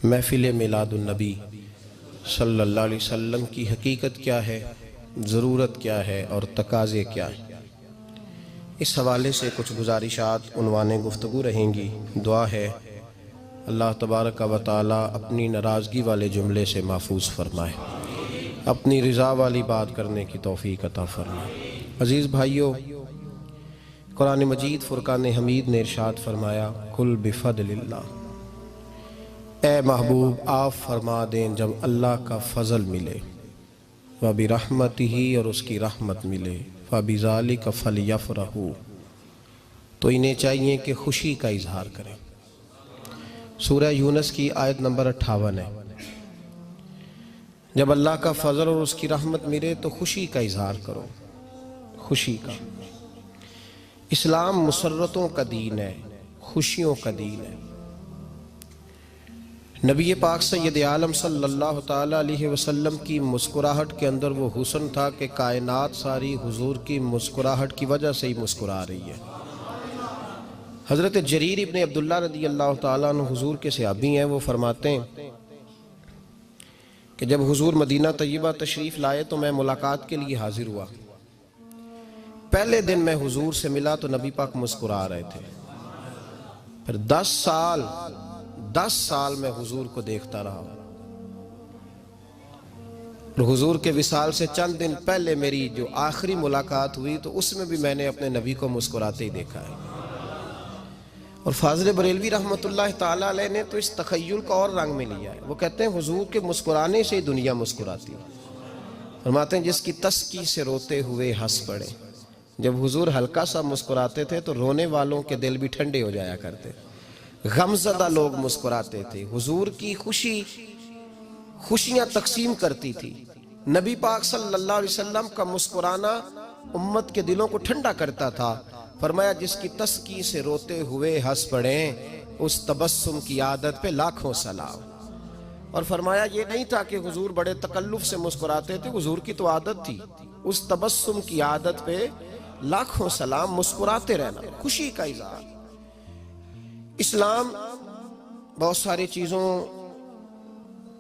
محفل میلاد النبی صلی اللہ علیہ وسلم کی حقیقت کیا ہے، ضرورت کیا ہے اور تقاضے کیا ہیں، اس حوالے سے کچھ گزارشات عنوان گفتگو رہیں گی۔ دعا ہے اللہ تبارک و تعالی اپنی ناراضگی والے جملے سے محفوظ فرمائے، اپنی رضا والی بات کرنے کی توفیق عطا فرمائے۔ عزیز بھائیو، قرآن مجید فرقان حمید نے ارشاد فرمایا قل بفضل اللہ، اے محبوب آپ فرما دیں جب اللہ کا فضل ملے، وَبِرَحْمَتِهِ اور اس کی رحمت ملے، فَبِذَلِكَ فَلْيَفْرَحُوا تو انہیں چاہیے کہ خوشی کا اظہار کریں۔ سورہ یونس کی آیت نمبر 58 ہے۔ جب اللہ کا فضل اور اس کی رحمت ملے تو خوشی کا اظہار کرو، خوشی کا۔ اسلام مسرتوں کا دین ہے، خوشیوں کا دین ہے۔ نبی پاک سید عالم صلی اللہ تعالیٰ علیہ وسلم کی مسکراہٹ کے اندر وہ حسن تھا کہ کائنات ساری حضور کی مسکراہٹ کی وجہ سے ہی مسکرا رہی ہے۔ حضرت جریر ابن عبداللہ رضی اللہ تعالیٰ عنہ حضور کے صحابی ہیں، وہ فرماتے ہیں کہ جب حضور مدینہ طیبہ تشریف لائے تو میں ملاقات کے لیے حاضر ہوا۔ پہلے دن میں حضور سے ملا تو نبی پاک مسکرا رہے تھے۔ پھر 10 سال میں حضور کو دیکھتا رہا، اور حضور کے وصال سے چند دن پہلے میری جو آخری ملاقات ہوئی تو اس میں بھی میں نے اپنے نبی کو مسکراتے ہی دیکھا ہے۔ اور فاضل بریلوی رحمۃ اللہ تعالیٰ علیہ نے تو اس تخیل کا اور رنگ میں لیا ہے۔ وہ کہتے ہیں حضور کے مسکرانے سے ہی دنیا مسکراتی ہے۔ فرماتے ہیں جس کی تسکی سے روتے ہوئے ہنس پڑے۔ جب حضور ہلکا سا مسکراتے تھے تو رونے والوں کے دل بھی ٹھنڈے ہو جایا کرتے، غمزدہ لوگ مسکراتے تھے۔ حضور کی خوشیاں تقسیم کرتی تھی۔ نبی پاک صلی اللہ علیہ وسلم کا مسکرانا امت کے دلوں کو ٹھنڈا کرتا تھا۔ فرمایا جس کی تسکی سے روتے ہوئے ہنس پڑیں اس تبسم کی عادت پہ لاکھوں سلام۔ اور فرمایا یہ نہیں تھا کہ حضور بڑے تکلف سے مسکراتے تھے، حضور کی تو عادت تھی اس تبسم کی عادت پہ لاکھوں سلام، مسکراتے رہنا، خوشی کا اظہار۔ اسلام بہت ساری چیزوں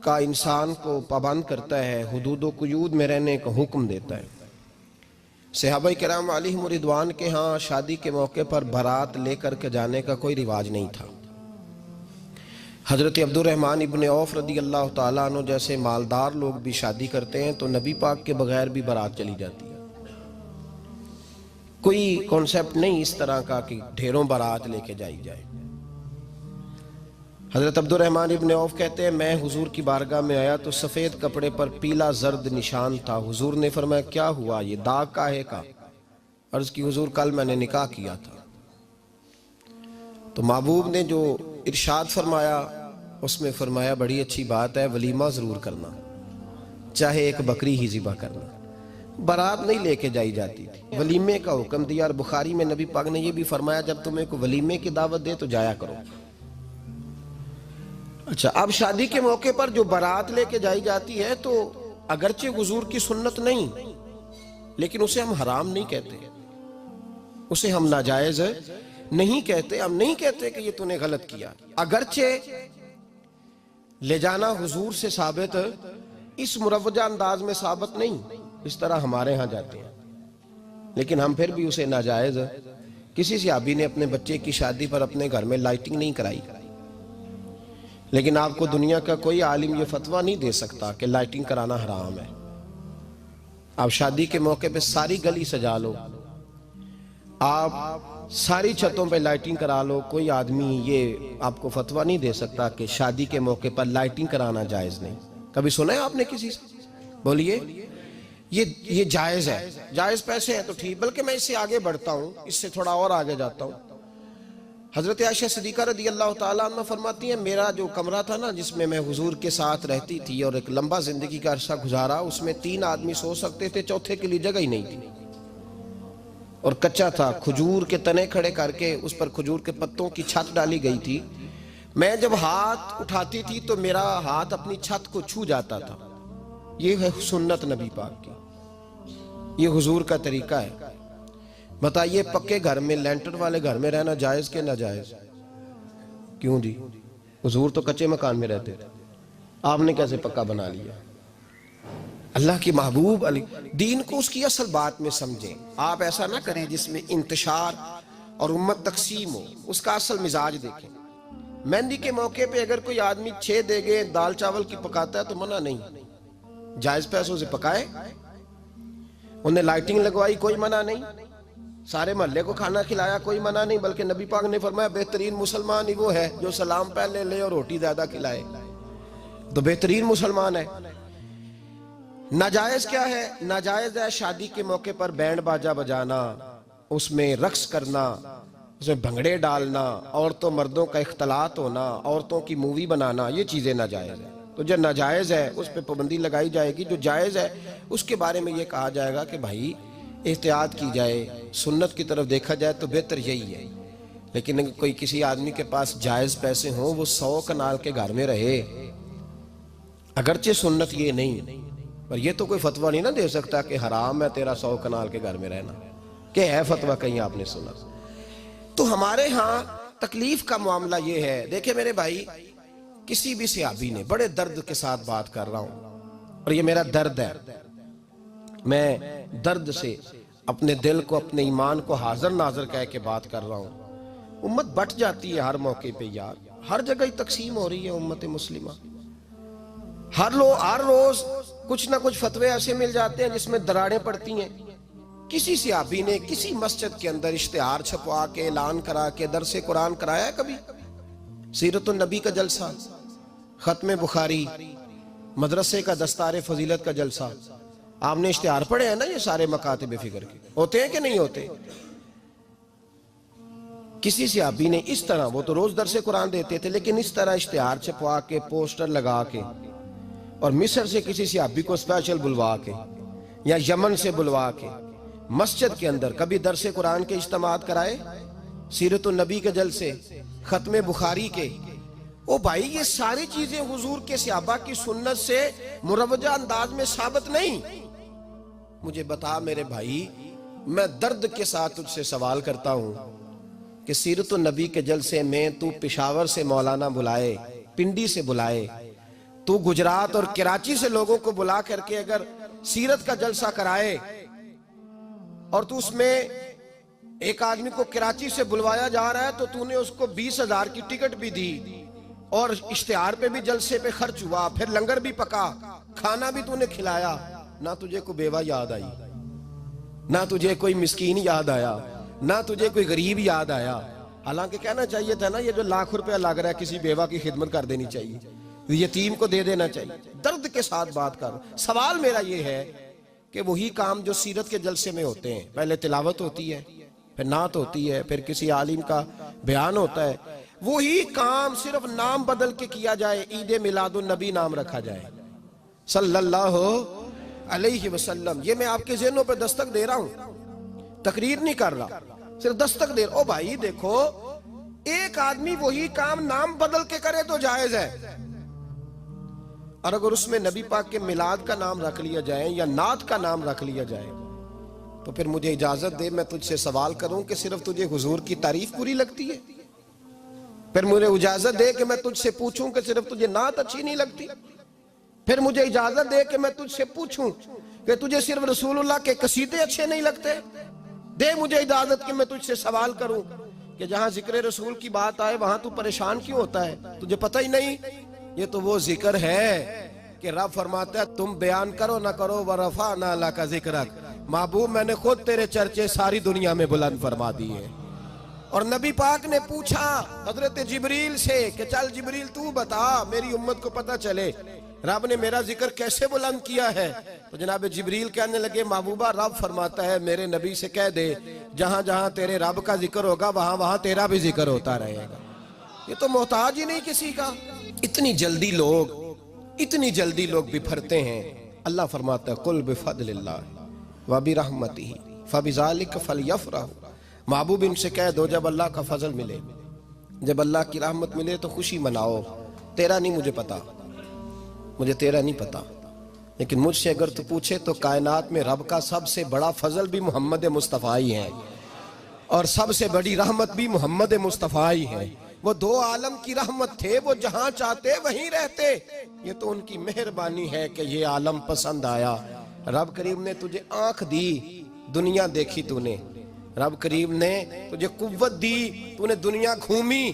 کا انسان کو پابند کرتا ہے، حدود و قیود میں رہنے کا حکم دیتا ہے۔ صحابہ کرام علیہم رضوان کے ہاں شادی کے موقع پر بارات لے کر کے جانے کا کوئی رواج نہیں تھا۔ حضرت عبد الرحمن ابن عوف رضی اللہ تعالیٰ عنہ جیسے مالدار لوگ بھی شادی کرتے ہیں تو نبی پاک کے بغیر بھی بارات چلی جاتی ہے۔ کوئی کانسیپٹ نہیں اس طرح کا کہ ڈھیروں بارات لے کے جائی جائے۔ حضرت عبد الرحمن ابن عوف کہتے ہیں میں حضور کی بارگاہ میں آیا تو سفید کپڑے پر پیلا زرد نشان تھا۔ حضور نے فرمایا کیا ہوا، یہ داغ کاہے کا؟ عرض کی حضور کل میں نے نکاح کیا تھا۔ تو محبوب نے جو ارشاد فرمایا اس میں فرمایا بڑی اچھی بات ہے، ولیمہ ضرور کرنا، چاہے ایک بکری ہی ذبح کرنا۔ بارات نہیں لے کے جائی جاتی تھی، ولیمے کا حکم دیا۔ اور بخاری میں نبی پاک نے یہ بھی فرمایا جب تمہیں کوئی ولیمے کی دعوت دے تو جایا کرو۔ اچھا، اب شادی کے موقع پر جو بارات لے کے جائی جاتی ہے تو اگرچہ حضور کی سنت نہیں لیکن اسے ہم حرام نہیں کہتے، اسے ہم ناجائز نہیں کہتے، ہم نہیں کہتے کہ یہ تو نے غلط کیا۔ اگرچہ لے جانا حضور سے ثابت اس مروجہ انداز میں ثابت نہیں، اس طرح ہمارے ہاں جاتے ہیں، لیکن ہم پھر بھی اسے ناجائز۔ کسی صحابی نے اپنے بچے کی شادی پر اپنے گھر میں لائٹنگ نہیں کرائی، لیکن آپ کو دنیا کا کوئی عالم یہ فتویٰ نہیں دے سکتا کہ لائٹنگ کرانا حرام ہے۔ آپ شادی کے موقع پہ ساری گلی سجا لو، آپ ساری چھتوں پہ لائٹنگ کرا لو، کوئی آدمی یہ آپ کو فتویٰ نہیں دے سکتا کہ شادی کے موقع پر لائٹنگ کرانا جائز نہیں۔ کبھی سنا ہے آپ نے کسی سے؟ بولیے یہ جائز ہے، جائز پیسے ہیں تو ٹھیک، بلکہ میں اس سے آگے بڑھتا ہوں، اس سے تھوڑا اور آگے جاتا ہوں۔ حضرت عائشہ صدیقہ رضی اللہ تعالیٰ عنہ فرماتی ہیں میرا جو کمرہ تھا نا جس میں میں حضور کے ساتھ رہتی تھی اور ایک لمبا زندگی کا عرصہ گزارا، اس میں 3 آدمی سو سکتے تھے، چوتھے کے لیے جگہ ہی نہیں تھی، اور کچا تھا۔ کھجور کے تنے کھڑے کر کے اس پر کھجور کے پتوں کی چھت ڈالی گئی تھی۔ میں جب ہاتھ اٹھاتی تھی تو میرا ہاتھ اپنی چھت کو چھو جاتا تھا۔ یہ ہے سنت نبی پاک کی، یہ حضور کا طریقہ ہے۔ بتائیے پکے گھر میں، لینٹر والے گھر میں رہنا جائز کہ ناجائز؟ کیوں جی؟ حضور تو کچے مکان میں رہتے تھے، آپ نے کیسے پکا بنا لیا؟ اللہ کی محبوب علی دین کو اس کی اصل بات میں سمجھیں. آپ ایسا نہ کریں جس میں انتشار اور امت تقسیم ہو. اس کا اصل مزاج دیکھیں. مہندی کے موقع پہ اگر کوئی آدمی 6 دیگیں دال چاول کی پکاتا ہے تو منع نہیں، جائز پیسوں سے پکائے. انہیں لائٹنگ لگوائی، کوئی منع نہیں. سارے محلے کو کھانا کھلایا، کوئی منع نہیں. بلکہ نبی پاک نے فرمایا بہترین مسلمان ہی وہ ہے جو سلام پہلے لے اور روٹی زیادہ کھلائے، تو بہترین مسلمان ہے. ناجائز کیا ہے؟ ناجائز ہے شادی کے موقع پر بینڈ باجا بجانا، اس میں رقص کرنا، اس میں بھنگڑے ڈالنا، عورتوں مردوں کا اختلاط ہونا، عورتوں کی مووی بنانا، یہ چیزیں ناجائز ہیں. تو جو ناجائز ہے اس پہ پابندی لگائی جائے گی. جو جائز ہے اس کے بارے میں یہ کہا جائے گا کہ بھائی احتیاط کی جائے، سنت کی طرف دیکھا جائے تو بہتر یہی ہے. لیکن اگر کوئی کسی آدمی کے پاس جائز پیسے ہوں، وہ 100 کنال کے گھر میں رہے، اگرچہ سنت یہ نہیں، پر یہ تو کوئی فتویٰ نہیں نہ دے سکتا کہ حرام ہے تیرا 100 کنال کے گھر میں رہنا، کہ ہے فتویٰ کہیں آپ نے سنا. تو ہمارے ہاں تکلیف کا معاملہ یہ ہے. دیکھیں میرے بھائی، کسی بھی صحابی نے، بڑے درد کے ساتھ بات کر رہا ہوں اور یہ میرا درد ہے، میں درد سے اپنے دل کو، اپنے ایمان کو حاضر ناظر کہہ کے بات کر رہا ہوں. امت بٹ جاتی ہے ہر موقع پہ یار، ہر جگہ ہی تقسیم ہو رہی ہے امت مسلمہ. ہر روز کچھ نہ کچھ فتوے ایسے مل جاتے ہیں جس میں دراڑیں پڑتی ہیں. کسی صحابی نے کسی مسجد کے اندر اشتہار چھپوا کے اعلان کرا کے درس قرآن کرایا ہے کبھی؟ سیرت النبی کا جلسہ، ختم بخاری، مدرسے کا دستار فضیلت کا جلسہ، آپ نے اشتہار پڑھے ہیں نا یہ سارے مکاتب فکر کے؟ ہوتے ہیں کہ نہیں ہوتے؟ کسی صحابی نے اس طرح، وہ تو روز درس قرآن دیتے تھے، لیکن اس طرح اشتہار چھپوا کے، پوسٹر لگا کے، اور مصر سے کسی صحابی کو اسپیشل بلوا کے یا یمن سے بلوا کے مسجد کے اندر کبھی درس قرآن کے اجتماعات کرائے، سیرت النبی کے جلسے، ختم بخاری کے؟ او بھائی یہ ساری چیزیں حضور کے صحابہ کی سنت سے مروجہ انداز میں ثابت نہیں. مجھے بتا میرے بھائی، میں درد کے ساتھ تجھ سے سوال کرتا ہوں کہ سیرت النبی کے جلسے میں تو پشاور سے مولانا بلائے، پنڈی سے بلائے، تو گجرات اور کراچی سے لوگوں کو بلا کر کے اگر سیرت کا جلسہ کرائے، اور تو اس میں ایک آدمی کو کراچی سے بلوایا جا رہا ہے تو تو نے اس کو 20,000 کی ٹکٹ بھی دی، اور اشتہار پہ بھی جلسے پہ خرچ ہوا، پھر لنگر بھی پکا، کھانا بھی تو نے کھلایا، نہ تجھے کوئی بیوہ یاد آئی، نہ تجھے کوئی مسکین یاد آیا، نہ تجھے کوئی غریب یاد آیا. حالانکہ کہنا چاہیے تھا نا یہ جو لاکھ روپے لگ رہا ہے کسی بیوہ کی خدمت کر دینی چاہیے، یتیم کو دے دینا چاہیے. درد کے ساتھ بات کر. سوال میرا یہ ہے کہ وہی کام جو سیرت کے جلسے میں ہوتے ہیں، پہلے تلاوت ہوتی ہے، پھر نعت ہوتی ہے، پھر کسی عالم کا بیان ہوتا ہے، وہی کام صرف نام بدل کے کیا جائے، عید میلاد النبی نام رکھا جائے صلی اللہ علیہ وسلم. یہ میں آپ کے ذہنوں پہ دستک دے رہا ہوں، تقریر نہیں کر رہا، صرف دستک دے رہا. او بھائی دیکھو، ایک آدمی وہی کام نام بدل کے کرے تو جائز ہے، اور اگر اس میں نبی پاک کے میلاد کا نام رکھ لیا جائے یا نعت کا نام رکھ لیا جائے تو پھر مجھے اجازت دے میں تجھ سے سوال کروں کہ صرف تجھے حضور کی تعریف پوری لگتی ہے؟ پھر مجھے اجازت دے کہ میں تجھ سے پوچھوں کہ صرف تجھے نعت اچھی نہیں لگتی؟ پھر مجھے اجازت دے کہ میں تجھ سے پوچھوں کہ تجھے صرف رسول اللہ کے قصیدے اچھے نہیں لگتے؟ دے مجھے اجازت کہ میں تجھ سے سوال کروں کہ جہاں ذکر رسول کی بات آئے وہاں تو پریشان کیوں ہوتا ہے؟ تجھے پتہ ہی نہیں یہ تو وہ ذکر ہے کہ رب فرماتا ہے تم بیان کرو نہ کرو وَرَفَعْنَا لَكَ ذِكْرَكَ، محبوب میں نے خود تیرے چرچے ساری دنیا میں بلند فرما دیے. اور نبی پاک نے پوچھا حضرت جبریل سے کہ چل جبریل تو بتا میری امت کو پتہ چلے رب نے میرا ذکر کیسے بلند کیا ہے. تو جناب جبریل کہنے لگے محبوبہ رب فرماتا ہے میرے نبی سے کہہ دے جہاں جہاں تیرے رب کا ذکر ہوگا وہاں وہاں تیرا بھی ذکر ہوتا رہے گا. یہ تو محتاج ہی نہیں کسی کا. اتنی جلدی لوگ بپھرتے ہیں. اللہ فرماتا ہے قل بفضل اللہ وبرحمتہ فبذلک فلیفرحوا. محبوب ان سے کہہ دو جب اللہ کا فضل ملے، جب اللہ کی رحمت ملے تو خوشی مناؤ. تیرا نہیں مجھے پتا، مجھے تیرا نہیں پتا، لیکن مجھ سے اگر تو پوچھے تو کائنات میں رب کا سب سے بڑا فضل بھی محمد مصطفیٰ ہی ہے، اور سب سے بڑی رحمت بھی محمد مصطفیٰ ہی ہے. وہ دو عالم کی رحمت تھے، وہ جہاں چاہتے وہیں رہتے، یہ تو ان کی مہربانی ہے کہ یہ عالم پسند آیا۔ رب کریم نے تجھے آنکھ دی، دنیا دیکھی تو نے، رب کریم نے تجھے قوت دی، تو نے دنیا گھومی،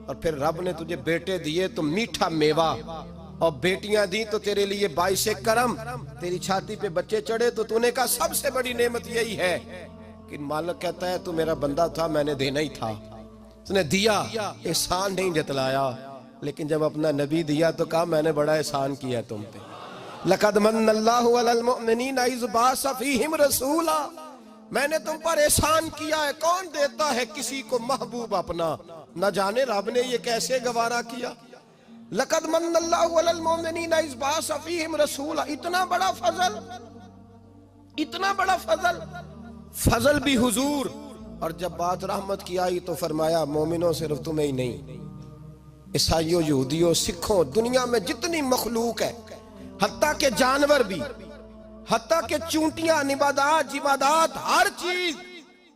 اور پھر رب نے تجھے بیٹے دیے تو میٹھا میوہ، اور بیٹیاں دی تو تیرے لیے باعث کرم، تیری چھاتی پہ بچے چڑھے تو نے کہا سب سے بڑی نعمت یہی ہے کہ مالک کہتا ہے تو میرا بندہ تھا، میں نے دینا ہی تھا، اس نے دیا، احسان نہیں جتلایا، لیکن جب اپنا نبی دیا تو کہا میں نے بڑا احسان کیا تم پہ۔ لَقَدْ مَنَّ اللَّهُ عَلَى الْمُؤْمِنِينَ إِذْ بَعَثَ فِيهِمْ رَسُولًا، میں نے تم پر احسان کیا ہے۔ کون دیتا ہے کسی کو محبوب اپنا؟ نہ جانے رب نے یہ کیسے گوارا کیا۔ لَقَدْ مَنَّ اللَّهُ عَلَى الْمُؤْمِنِينَ إِذْ بَعَثَ فِيهِمْ رَسُولًا، اتنا بڑا فضل، اتنا بڑا فضل، فضل بھی حضور۔ اور جب بات رحمت کی آئی تو فرمایا مومنوں صرف تمہیں ہی نہیں، عیسائیوں، یہودیوں، سکھوں، دنیا میں جتنی مخلوق ہے، حتیٰ کہ جانور بھی، حتیٰ کہ چونٹیاں، نباتات، جمادات، ہر چیز،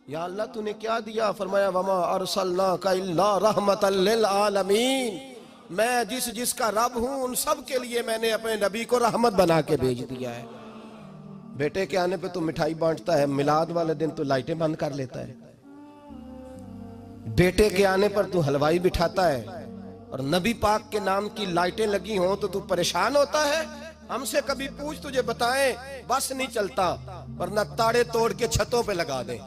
یا اللہ تو نے کیا دیا؟ فرمایا وَمَا أَرْسَلْنَاكَ إِلَّا رَحْمَةً لِلْعَالَمِينَ، میں جس کا رب ہوں ان سب کے لیے میں نے اپنے نبی کو رحمت بنا کے بھیج دیا ہے۔ بیٹے کے آنے پہ تو مٹھائی بانٹتا ہے، میلاد والے دن تو لائٹیں بند کر لیتا ہے، بیٹے کے آنے پر تو حلوائی بٹھاتا ہے، اور نبی پاک کے نام کی لائٹیں لگی ہوں تو پریشان ہوتا ہے۔ ہم سے کبھی پوچھ تجھے بتائیں، بس نہیں چلتا، ورنہ تاڑے توڑ کے چھتوں پہ لگا دیں۔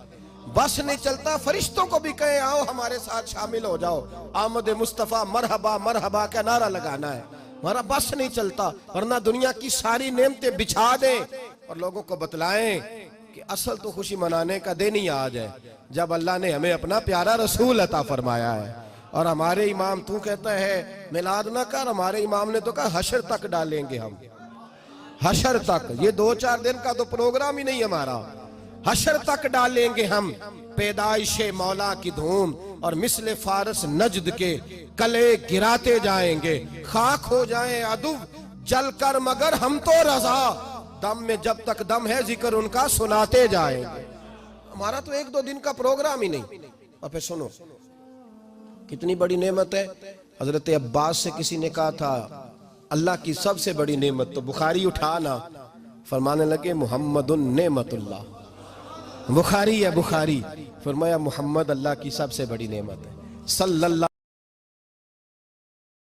بس نہیں چلتا، فرشتوں کو بھی کہیں آؤ ہمارے ساتھ شامل ہو جاؤ، آمد مصطفیٰ مرحبا مرحبا کا نعرہ لگانا ہے، ہمارا بس نہیں چلتا، ورنہ دنیا کی ساری نعمتیں بچھا دیں اور لوگوں کو بتلائیں کہ اصل تو خوشی منانے کا دن ہی آج ہے جب اللہ نے ہمیں اپنا پیارا رسول عطا فرمایا ہے۔ اور ہمارے امام تو کہتا ہے میلاد نہ کر، ہمارے امام نے تو کہا حشر تک ڈالیں گے ہم، حشر تک، یہ 2-4 دن کا تو پروگرام ہی نہیں ہمارا، حشر تک ڈالیں گے ہم پیدائش مولا کی دھوم، اور مثل فارس نجد کے کلے گراتے جائیں گے، خاک ہو جائیں عدو جل کر مگر ہم تو رضا، دم میں جب تک دم ہے ذکر ان کا سناتے جائیں گے۔ ہمارا تو 1-2 دن کا پروگرام ہی نہیں۔ اور پھر سنو کتنی بڑی نعمت ہے۔ حضرت عباس سے کسی نے کہا تھا اللہ کی سب سے بڑی نعمت، تو بخاری اٹھانا، فرمانے لگے محمد نعمت اللہ، بخاری ہے بخاری، فرمایا محمد اللہ کی سب سے بڑی نعمت ہے، صلی اللہ